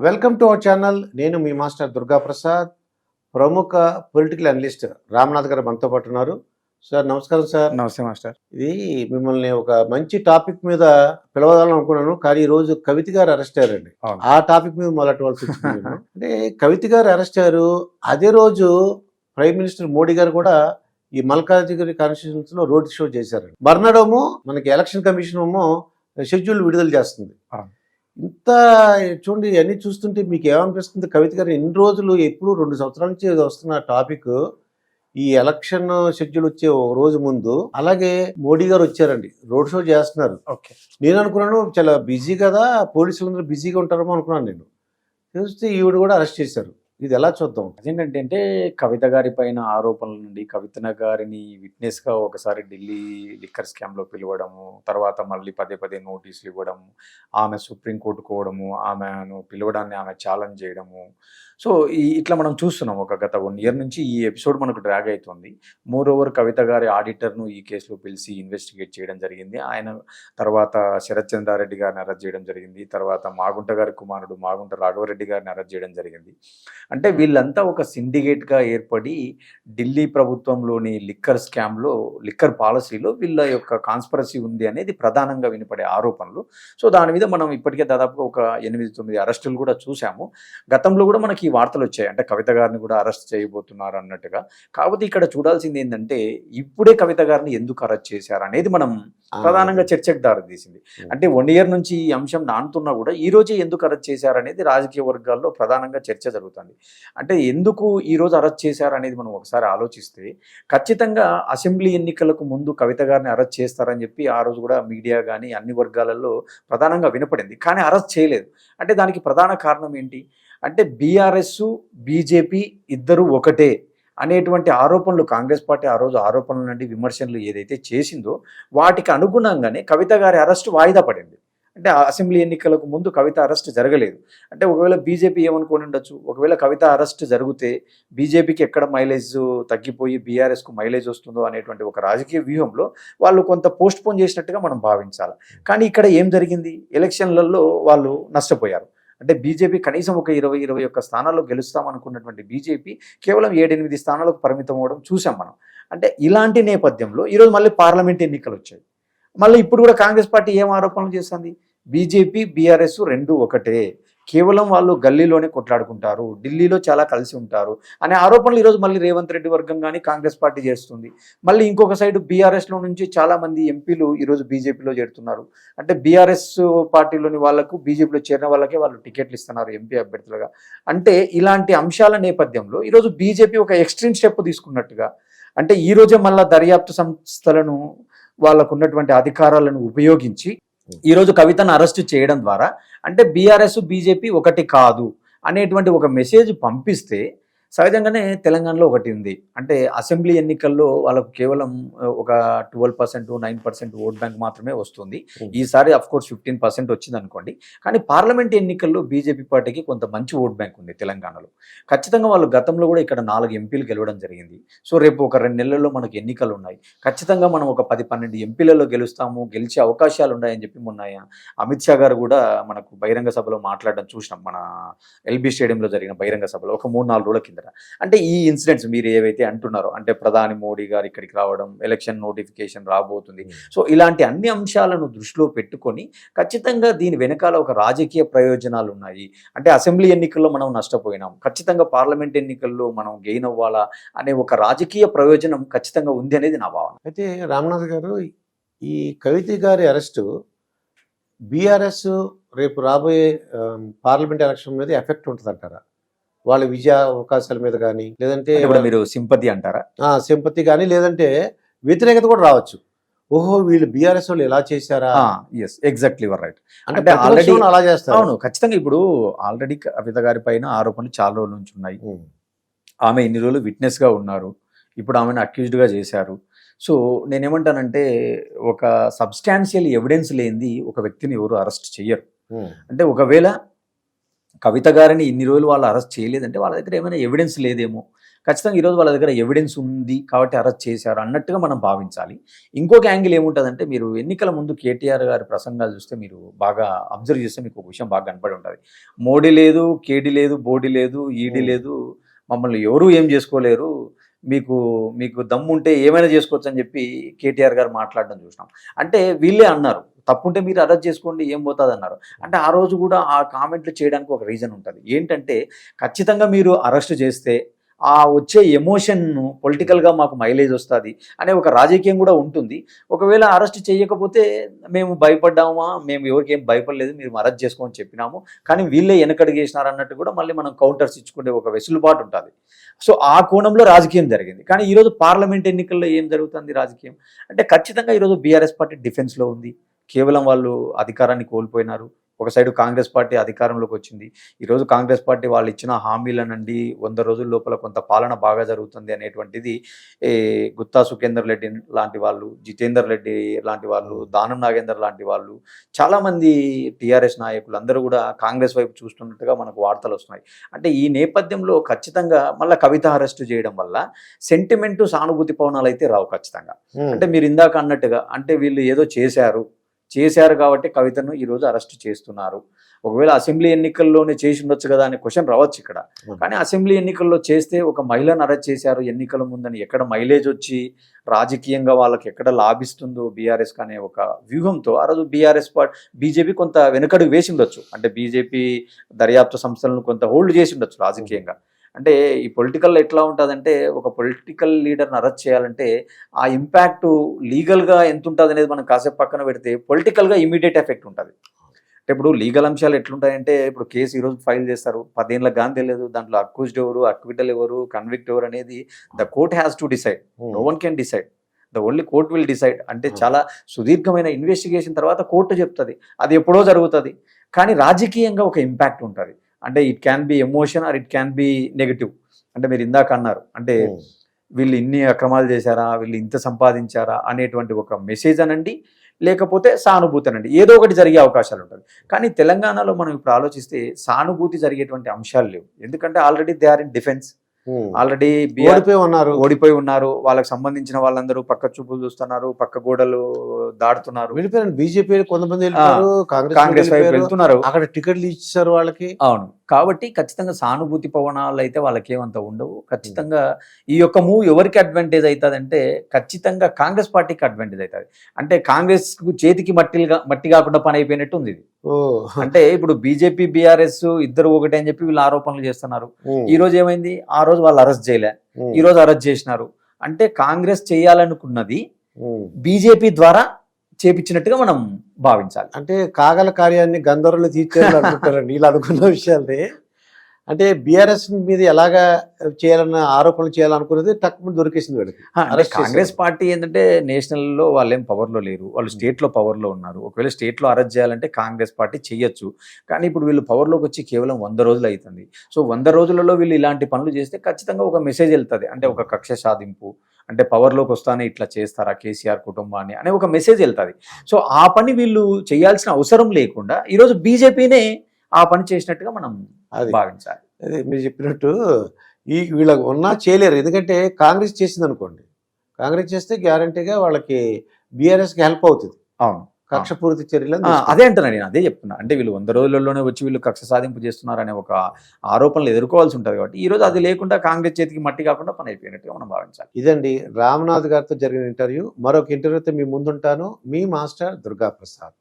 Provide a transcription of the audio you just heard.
Welcome to our channel. నేను మీ master Durga Prasad. ప్రముఖ political analyst Ramnath గారు మనతో పాటు ఉన్నారు. సార్ నమస్కారం సార్. నమస్తే మాస్టర్. ఇది మిమ్మల్ని ఒక మంచి టాపిక్ మీద పిలవాలని అనుకున్నాను, కానీ ఈ రోజు కవిత గారు అరెస్ట్ అయ్యారండి. అవును. ఆ టాపిక్ మీద మొదలెట్టవలసి వచ్చింది నేను. అంటే కవిత గారు అరెస్ట్ అయ్యారు. అదే రోజు ప్రైమ్ మినిస్టర్ మోడీ గారు కూడా ఈ మల్కాజిగిరి కాన్స్టిట్యూన్స్ లో రోడ్ షో చేశారు. మర్నాడేమో మనకి ఎలక్షన్ కమిషన్ ఏమో షెడ్యూల్ విడుదల చేస్తుంది. అవును. ఇంత చూడండి, ఇవన్నీ చూస్తుంటే మీకు ఏమనిపిస్తుంది? కవిత గారు ఎన్ని రోజులు, ఎప్పుడు 2 సంవత్సరాల నుంచి ఇది వస్తున్న టాపిక్, ఈ ఎలక్షన్ షెడ్యూల్ వచ్చే ఒక రోజు ముందు అలాగే మోడీ గారు వచ్చారండి, రోడ్ షో చేస్తున్నారు. ఓకే. నేను అనుకున్నాను చాలా బిజీ కదా, పోలీసులందరూ బిజీగా ఉంటారేమో అనుకున్నాను. నేను చూస్తే ఈవిడ కూడా అరెస్ట్ చేశారు. ఇది ఎలా చూద్దాం? అదేంటంటే కవిత గారి పైన ఆరోపణల నుండి కవిత గారిని విట్నెస్ గా ఒకసారి ఢిల్లీ లిక్కర్ స్కామ్ లో పిలవడము, తర్వాత మళ్ళీ పదే పదే నోటీసులు ఇవ్వడము, ఆమె సుప్రీంకోర్టు కోవడము, ఆమెను పిలవడాన్ని ఆమె ఛాలెంజ్ చేయడము. సో ఇట్లా మనం చూస్తున్నాం ఒక గత 1 year నుంచి ఈ ఎపిసోడ్ మనకు డ్రాగ్ అవుతుంది. మోర్ ఓవర్ కవిత గారి ఆడిటర్ను ఈ కేసులో పిలిచి ఇన్వెస్టిగేట్ చేయడం జరిగింది. ఆయన తర్వాత శరత్ చంద్రారెడ్డి గారిని అరెస్ట్ చేయడం జరిగింది. తర్వాత మాగుంట గారి కుమారుడు మాగుంట రాఘవరెడ్డి గారిని అరెస్ట్ చేయడం జరిగింది. అంటే వీళ్ళంతా ఒక సిండికేట్గా ఏర్పడి ఢిల్లీ ప్రభుత్వంలోని లిక్కర్ స్కామ్లో, లిక్కర్ పాలసీలో వీళ్ళ యొక్క కాన్స్పరసీ ఉంది అనేది ప్రధానంగా వినపడే ఆరోపణలు. సో దాని మీద మనం ఇప్పటికే దాదాపుగా ఒక 8-9 అరెస్టులు కూడా చూసాము. గతంలో కూడా మనకి ఈ వార్తలు వచ్చాయి, అంటే కవిత గారిని కూడా అరెస్ట్ చేయబోతున్నారు అన్నట్టుగా. కాకపోతే ఇక్కడ చూడాల్సింది ఏంటంటే ఇప్పుడే కవిత గారిని ఎందుకు అరెస్ట్ చేశారు అనేది మనం ప్రధానంగా చర్చకు దారితీసింది. అంటే 1 year నుంచి ఈ అంశం నానుతున్నా కూడా ఈ రోజే ఎందుకు అరెస్ట్ చేశారనేది రాజకీయ వర్గాల్లో ప్రధానంగా చర్చ జరుగుతుంది. అంటే ఎందుకు ఈ రోజు అరెస్ట్ చేశారు అనేది మనం ఒకసారి ఆలోచిస్తే ఖచ్చితంగా అసెంబ్లీ ఎన్నికలకు ముందు కవిత గారిని అరెస్ట్ చేస్తారని చెప్పి ఆ రోజు కూడా మీడియా కానీ అన్ని వర్గాలలో ప్రధానంగా వినపడింది. కానీ అరెస్ట్ చేయలేదు. అంటే దానికి ప్రధాన కారణం ఏంటి అంటే బీఆర్ఎస్ బీజేపీ ఇద్దరు ఒకటే అనేటువంటి ఆరోపణలు కాంగ్రెస్ పార్టీ ఆ రోజు ఆరోపణల నుండి విమర్శనలు ఏదైతే చేసిందో వాటికి అనుగుణంగానే కవిత గారి అరెస్టు వాయిదా పడింది. అంటే అసెంబ్లీ ఎన్నికలకు ముందు కవిత అరెస్ట్ జరగలేదు. అంటే ఒకవేళ బీజేపీ ఏమనుకొని ఉండొచ్చు, ఒకవేళ కవిత అరెస్ట్ జరిగితే బీజేపీకి ఎక్కడ మైలేజ్ తగ్గిపోయి బీఆర్ఎస్కు మైలేజ్ వస్తుందో అనేటువంటి ఒక రాజకీయ వ్యూహంలో వాళ్ళు కొంత పోస్ట్ పోన్ చేసినట్టుగా మనం భావించాలి. కానీ ఇక్కడ ఏం జరిగింది, ఎలక్షన్లలో వాళ్ళు నష్టపోయారు. అంటే బీజేపీ కనీసం ఒక 20-21 స్థానాల్లో గెలుస్తామనుకున్నటువంటి బీజేపీ కేవలం 7-8 స్థానాలకు పరిమితం అవ్వడం చూసాం మనం. అంటే ఇలాంటి నేపథ్యంలో ఈరోజు మళ్ళీ పార్లమెంట్ ఎన్నికలు వచ్చాయి. మళ్ళీ ఇప్పుడు కూడా కాంగ్రెస్ పార్టీ ఏం ఆరోపణలు చేస్తుంది, బీజేపీ బీఆర్ఎస్ రెండు ఒకటే, కేవలం వాళ్ళు గల్లీలోనే కొట్లాడుకుంటారు, ఢిల్లీలో చాలా కలిసి ఉంటారు అనే ఆరోపణలు ఈరోజు మళ్ళీ రేవంత్ రెడ్డి వర్గం కానీ కాంగ్రెస్ పార్టీ చేస్తుంది. మళ్ళీ ఇంకొక సైడ్ బీఆర్ఎస్లో నుంచి చాలామంది ఎంపీలు ఈరోజు బీజేపీలో చేరుతున్నారు. అంటే బీఆర్ఎస్ పార్టీలోని వాళ్లకు బీజేపీలో చేరిన వాళ్ళకే వాళ్ళు టికెట్లు ఇస్తున్నారు ఎంపీ అభ్యర్థులుగా. అంటే ఇలాంటి అంశాల నేపథ్యంలో ఈరోజు బీజేపీ ఒక ఎక్స్ట్రీమ్ స్టెప్ తీసుకున్నట్టుగా, అంటే ఈరోజే మళ్ళీ దర్యాప్తు సంస్థలను వాళ్ళకు ఉన్నటువంటి అధికారాలను ఉపయోగించి ఈరోజు కవితను అరెస్టు చేయడం ద్వారా అంటే బీఆర్ఎస్ బీజేపీ ఒకటి కాదు అనేటువంటి ఒక మెసేజ్ పంపిస్తే సహజంగానే తెలంగాణలో ఒకటి ఉంది. అంటే అసెంబ్లీ ఎన్నికల్లో వాళ్ళకు కేవలం ఒక 12%, 9% ఓట్ బ్యాంక్ మాత్రమే వస్తుంది. ఈసారి అఫ్కోర్స్ 15% వచ్చింది అనుకోండి. కానీ పార్లమెంట్ ఎన్నికల్లో బీజేపీ పార్టీకి కొంత మంచి ఓట్ బ్యాంక్ ఉంది తెలంగాణలో. ఖచ్చితంగా వాళ్ళు గతంలో కూడా ఇక్కడ 4 ఎంపీలు గెలవడం జరిగింది. సో రేపు ఒక 2 నెలల్లో మనకు ఎన్నికలు ఉన్నాయి. ఖచ్చితంగా మనం ఒక 10-12 ఎంపీలలో గెలుస్తాము, గెలిచే అవకాశాలు ఉన్నాయని చెప్పి మొన్న అమిత్ షా గారు కూడా మనకు బహిరంగ సభలో మాట్లాడడం చూసినాం. మన ఎల్బీ స్టేడియంలో జరిగిన బహిరంగ సభలో ఒక 3-4 రోజుల కింద. అంటే ఈ ఇన్సిడెంట్స్ మీరు ఏవైతే అంటున్నారో, అంటే ప్రధాని మోడీ గారు ఇక్కడికి రావడం, ఎలక్షన్ నోటిఫికేషన్ రాబోతుంది, సో ఇలాంటి అన్ని అంశాలను దృష్టిలో పెట్టుకొని ఖచ్చితంగా దీని వెనకాల ఒక రాజకీయ ప్రయోజనాలు ఉన్నాయి. అంటే అసెంబ్లీ ఎన్నికల్లో మనం నష్టపోయినాం, ఖచ్చితంగా పార్లమెంట్ ఎన్నికల్లో మనం గెయిన్ అవ్వాలా అనే ఒక రాజకీయ ప్రయోజనం ఖచ్చితంగా ఉంది అనేది నా భావన. అయితే రామనాథ్ గారు, ఈ కవిత గారి అరెస్టు బీఆర్ఎస్ రేపు రాబోయే పార్లమెంట్ ఎలక్షన్ మీద ఎఫెక్ట్ ఉంటుంది అంటారా? వాళ్ళ విజయ అవకాశాల మీద కానీ, లేదంటే మీరు సింపతి అంటారా? సింపతి కానీ, లేదంటే వ్యతిరేకత కూడా రావచ్చు. ఓహో, వీళ్ళు బీఆర్ఎస్ వాళ్ళు ఎలా చేశారా? Exactly right. అంటే ఆల్రెడీ అలా చేస్తారు. అవును, ఖచ్చితంగా. ఇప్పుడు ఆల్రెడీ కవిత గారి పైన ఆరోపణలు చాలా రోజుల నుంచి ఉన్నాయి. ఆమె ఇన్ని రోజులు విట్నెస్ గా ఉన్నారు, ఇప్పుడు ఆమెను అక్యూజ్డ్ గా చేశారు. సో నేనేమంటానంటే ఒక సబ్స్టాన్షియల్ ఎవిడెన్స్ లేనిది ఒక వ్యక్తిని ఎవరు అరెస్ట్ చెయ్యరు. అంటే ఒకవేళ కవిత గారిని ఇన్ని రోజులు వాళ్ళు అరెస్ట్ చేయలేదంటే వాళ్ళ దగ్గర ఏమైనా ఎవిడెన్స్ లేదేమో. ఖచ్చితంగా ఈరోజు వాళ్ళ దగ్గర ఎవిడెన్స్ ఉంది కాబట్టి అరెస్ట్ చేశారు అన్నట్టుగా మనం భావించాలి. ఇంకొక యాంగిల్ ఏముంటుందంటే, మీరు ఎన్నికల ముందు కేటీఆర్ గారి ప్రసంగాలు చూస్తే మీరు బాగా అబ్జర్వ్ చేస్తే మీకు ఒక విషయం బాగా కనపడి ఉంటుంది. మోడీ లేదు, కేడీ లేదు, బోడీ లేదు, ఈడీ లేదు, మమ్మల్ని ఎవరూ ఏం చేసుకోలేరు, మీకు మీకు దమ్ముంటే ఏమైనా చేసుకోవచ్చు అని చెప్పి కేటీఆర్ గారు మాట్లాడడం చూసినాం. అంటే వీళ్ళే అన్నారు, తప్పుంటే మీరు అరెస్ట్ చేసుకోండి ఏం పోతుంది అన్నారు. అంటే ఆ రోజు కూడా ఆ కామెంట్లు చేయడానికి ఒక రీజన్ ఉంటుంది. ఏంటంటే ఖచ్చితంగా మీరు అరెస్ట్ చేస్తే ఆ వచ్చే ఎమోషన్ను పొలిటికల్గా మాకు మైలేజ్ వస్తుంది అనే ఒక రాజకీయం కూడా ఉంటుంది. ఒకవేళ అరెస్ట్ చేయకపోతే మేము భయపడ్డామా, మేము ఎవరికి ఏం భయపడలేదు, మీరు అరెస్ట్ చేసుకోమని చెప్పినాము, కానీ వీళ్ళే వెనకడుగు వేసినారు అన్నట్టు కూడా మళ్ళీ మనం కౌంటర్స్ ఇచ్చుకునే ఒక వెసులుబాటు ఉంటుంది. సో ఆ కోణంలో రాజకీయం జరిగింది. కానీ ఈరోజు పార్లమెంట్ ఎన్నికల్లో ఏం జరుగుతుంది రాజకీయం అంటే, ఖచ్చితంగా ఈరోజు బీఆర్ఎస్ పార్టీ డిఫెన్స్లో ఉంది. కేవలం వాళ్ళు అధికారాన్ని కోల్పోయినారు. ఒక సైడు కాంగ్రెస్ పార్టీ అధికారంలోకి వచ్చింది. ఈరోజు కాంగ్రెస్ పార్టీ వాళ్ళు ఇచ్చిన హామీలనండి 100 రోజుల లోపల కొంత పాలన బాగా జరుగుతుంది అనేటువంటిది గుత్తా సుఖేందర్ రెడ్డి లాంటి వాళ్ళు, జితేందర్ రెడ్డి లాంటి వాళ్ళు, దానం నాగేందర్ లాంటి వాళ్ళు, చాలామంది టీఆర్ఎస్ నాయకులు అందరూ కూడా కాంగ్రెస్ వైపు చూస్తున్నట్టుగా మనకు వార్తలు వస్తున్నాయి. అంటే ఈ నేపథ్యంలో ఖచ్చితంగా మళ్ళీ కవిత అరెస్టు చేయడం వల్ల సెంటిమెంటు, సానుభూతి పవనాలు అయితే రావు ఖచ్చితంగా. అంటే మీరు ఇందాక అన్నట్టుగా, అంటే వీళ్ళు ఏదో చేశారు కాబట్టి కవితను ఈరోజు అరెస్ట్ చేస్తున్నారు. ఒకవేళ అసెంబ్లీ ఎన్నికల్లోనే చేసి ఉండొచ్చు కదా అనే క్వశ్చన్ రావచ్చు ఇక్కడ. కానీ అసెంబ్లీ ఎన్నికల్లో చేస్తే ఒక మహిళను అరెస్ట్ చేశారు ఎన్నికల ముందని ఎక్కడ మైలేజ్ వచ్చి రాజకీయంగా వాళ్ళకి ఎక్కడ లాభిస్తుందో బీఆర్ఎస్ అనే ఒక వ్యూహంతో ఆ రోజు బీజేపీ కొంత వెనుకడుగు వేసి ఉండొచ్చు. అంటే బీజేపీ దర్యాప్తు సంస్థలను కొంత హోల్డ్ చేసి ఉండొచ్చు రాజకీయంగా. అంటే ఈ పొలిటికల్ ఎట్లా ఉంటుందంటే, ఒక పొలిటికల్ లీడర్ని అరెస్ట్ చేయాలంటే ఆ ఇంపాక్ట్ లీగల్గా ఎంత ఉంటుంది అనేది మనం కాసేపు పక్కన పెడితే పొలిటికల్గా ఇమీడియట్ ఎఫెక్ట్ ఉంటుంది. అంటే ఇప్పుడు లీగల్ అంశాలు ఎట్లుంటాయంటే, ఇప్పుడు కేసు ఈరోజు ఫైల్ చేస్తారు, 10 ఏళ్ళకి కానీ తెలియదు దాంట్లో అక్యూజ్డ్ ఎవరు, అక్విటల్ ఎవరు, కన్విక్ట్ ఎవరు అనేది the court has to decide. No one can decide, the only court will decide. అంటే చాలా సుదీర్ఘమైన ఇన్వెస్టిగేషన్ తర్వాత కోర్టు చెప్తుంది, అది ఎప్పుడో జరుగుతుంది. కానీ రాజకీయంగా ఒక ఇంపాక్ట్ ఉంటుంది. అంటే it can be emotion are it can be negative. అంటే మీరు ఇందాక అన్నారు, అంటే వీళ్ళు ఇన్ని అక్రమాలు చేశారా, వీళ్ళు ఇంత సంపాదించారా అనేటువంటి ఒక మెసేజ్ అనండి, లేకపోతే సానుభూతి అనండి, ఏదో ఒకటి జరిగే అవకాశాలు ఉంటుంది. కానీ తెలంగాణలో మనం ఇప్పుడు ఆలోచిస్తే సానుభూతి జరిగేటువంటి అంశాలు లేవు. ఎందుకంటే already they are in defence, already ఓడిపోయి ఉన్నారు. వాళ్ళకి సంబంధించిన వాళ్ళందరూ పక్క చూపులు చూస్తున్నారు, పక్క గోడలు దాడుతున్నారు. బీజేపీ కొంతమంది కాంగ్రెస్ వైపు వెళ్తున్నారు, అక్కడ టికెట్లు ఇచ్చారు వాళ్ళకి. అవును, కాబట్టి ఖచ్చితంగా సానుభూతి పవనాలు అయితే వాళ్ళకి ఏమంత ఉండవు. ఖచ్చితంగా ఈ యొక్క మూవ్ ఎవరికి అడ్వాంటేజ్ అవుతుంది అంటే, ఖచ్చితంగా కాంగ్రెస్ పార్టీకి అడ్వాంటేజ్ అవుతుంది. అంటే కాంగ్రెస్ కు చేతికి మట్టి కాకుండా పని అయిపోయినట్టు ఉంది ఇది. అంటే ఇప్పుడు బీజేపీ బీఆర్ఎస్ ఇద్దరు ఒకటే అని చెప్పి వీళ్ళు ఆరోపణలు చేస్తున్నారు. ఈ రోజు ఏమైంది, ఆ రోజు వాళ్ళు అరెస్ట్ చేయలే, ఈ రోజు అరెస్ట్ చేసినారు. అంటే కాంగ్రెస్ చేయాలనుకున్నది బీజేపీ ద్వారా చేపించినట్టుగా మనం భావించాలి. అంటే కాగల కార్యాన్ని గంధర్వులు తీర్చేయాలనుకుంటారండి వీళ్ళు అనుకున్న విషయాన్ని. అంటే బీఆర్ఎస్ మీద ఎలాగా చేయాలన్న ఆరోపణలు చేయాలనుకున్నది తక్కువ దొరికేసింది వీళ్ళకి. కాంగ్రెస్ పార్టీ ఏంటంటే నేషనల్లో వాళ్ళు ఏం పవర్లో లేరు, వాళ్ళు స్టేట్లో పవర్లో ఉన్నారు. ఒకవేళ స్టేట్లో అరెస్ట్ చేయాలంటే కాంగ్రెస్ పార్టీ చేయొచ్చు. కానీ ఇప్పుడు వీళ్ళు పవర్లోకి వచ్చి కేవలం 100 రోజులు అవుతుంది. సో 100 రోజులలో వీళ్ళు ఇలాంటి పనులు చేస్తే ఖచ్చితంగా ఒక మెసేజ్ వెళ్తుంది. అంటే ఒక కక్ష సాధింపు, అంటే పవర్లోకి వస్తానే ఇట్లా చేస్తారా కేసీఆర్ కుటుంబాన్ని అనే ఒక మెసేజ్ వెళ్తుంది. సో ఆ పని వీళ్ళు చేయాల్సిన అవసరం లేకుండా ఈరోజు బీజేపీనే ఆ పని చేసినట్టుగా మనం భావించాలి. అదే మీరు చెప్పినట్టు వీళ్ళకి ఉన్నా చేయలేరు. ఎందుకంటే కాంగ్రెస్ చేసింది అనుకోండి, కాంగ్రెస్ చేస్తే గ్యారంటీగా వాళ్ళకి బీఆర్ఎస్కి హెల్ప్ అవుతుంది. అవును, కక్షపూరిత చర్యలు అదే అంటున్నా, నేను అదే చెప్తున్నా. అంటే వీళ్ళు 100 రోజులలోనే వచ్చి వీళ్ళు కక్ష సాధింపు చేస్తున్నారు అనే ఒక ఆరోపణలు ఎదుర్కోవాల్సి ఉంటుంది. కాబట్టి ఈ రోజు అది లేకుండా కాంగ్రెస్ చేతికి మట్టి కాకుండా పని అయిపోయినట్టుగా మనం భావించాలి. ఇదండి రామ్నాథ్ గారితో జరిగిన ఇంటర్వ్యూ. మరొక ఇంటర్వ్యూతో మీ ముందుంటాను. మీ మాస్టర్ దుర్గా ప్రసాద్.